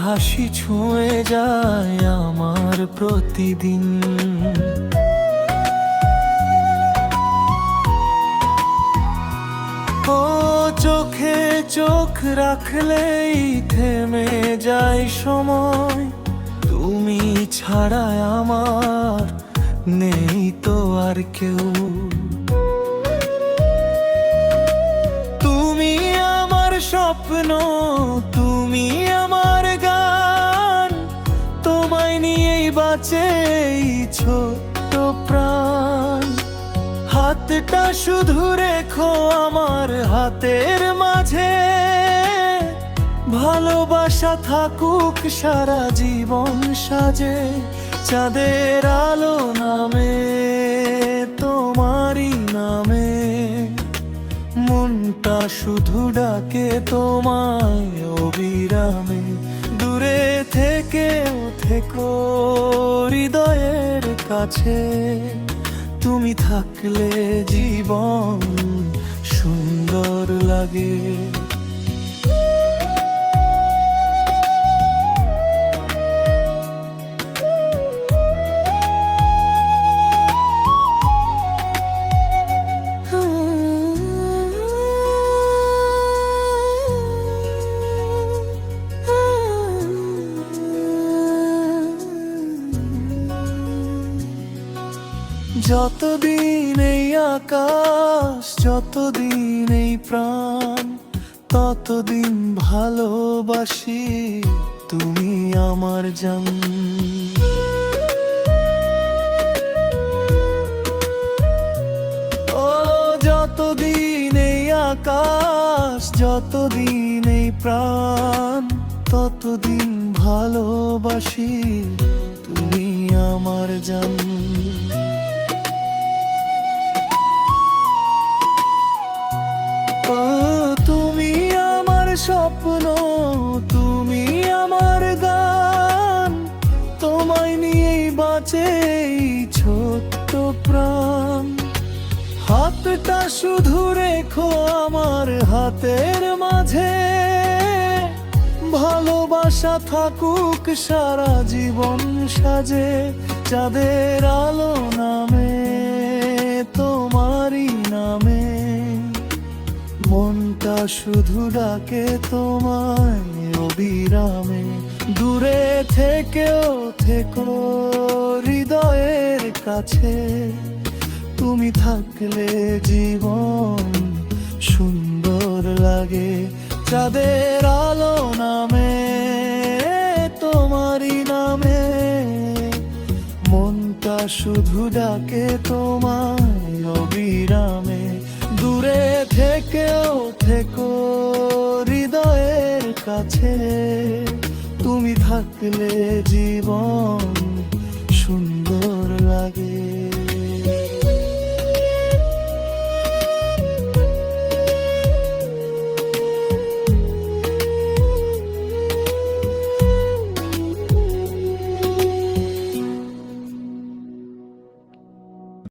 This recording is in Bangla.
হাসি ছুঁয়ে যায় আমার প্রতিদিন। ও চোখে চোখ রাখলেই থেমে যায় সময়, তুমি ছাড়া আমার নেই তো আর কেউ। তুমি আমার স্বপ্ন, তুমি আমার গান, তোমায় নিয়েই বাঁচে এই ছোট্ট প্রাণ। হাতটা শুধু রেখো আমার হাতের মাঝে, ভালোবাসা থাকুক সারা জীবন সাজে। চাঁদের আলো নামে তোমারই নামে, মনটা শুধু ডাকে তোমায় অবিরামে। দূরে থেকেও থেকো হৃদয়ের কাছে, তুমি থাকলে জীবন সুন্দর লাগে। যতদিন এই আকাশ, যতদিন এই প্রাণ, ততদিন ভালোবাসি তুমি আমার জান। ও যতদিন এই আকাশ, যতদিন এই প্রাণ, ততদিন ভালোবাসি তুমি আমার জান। তুমি আমার স্বপ্ন, তুমি আমার গান, তোমায় নিয়েই বাঁচে এই ছোট্ট প্রাণ। হাতটা শুধু রেখো আমার হাতের মাঝে, ভালোবাসা থাকুক সারা জীবন সাজে। চাঁদের আলো নামে তোমারই নামে, মনটা শুধু ডাকে তোমায় অবিরামে। দূরে থেকেও থেকো হৃদয়ের কাছে, তুমি থাকলে জীবন সুন্দর লাগে। চাঁদের আলো নামে তোমারই নামে, মনটা শুধু ডাকে তোমায় অবিরামে। দূরে থেকেও থেকো হৃদয়ের কাছে, তুমি থাকলে জীবন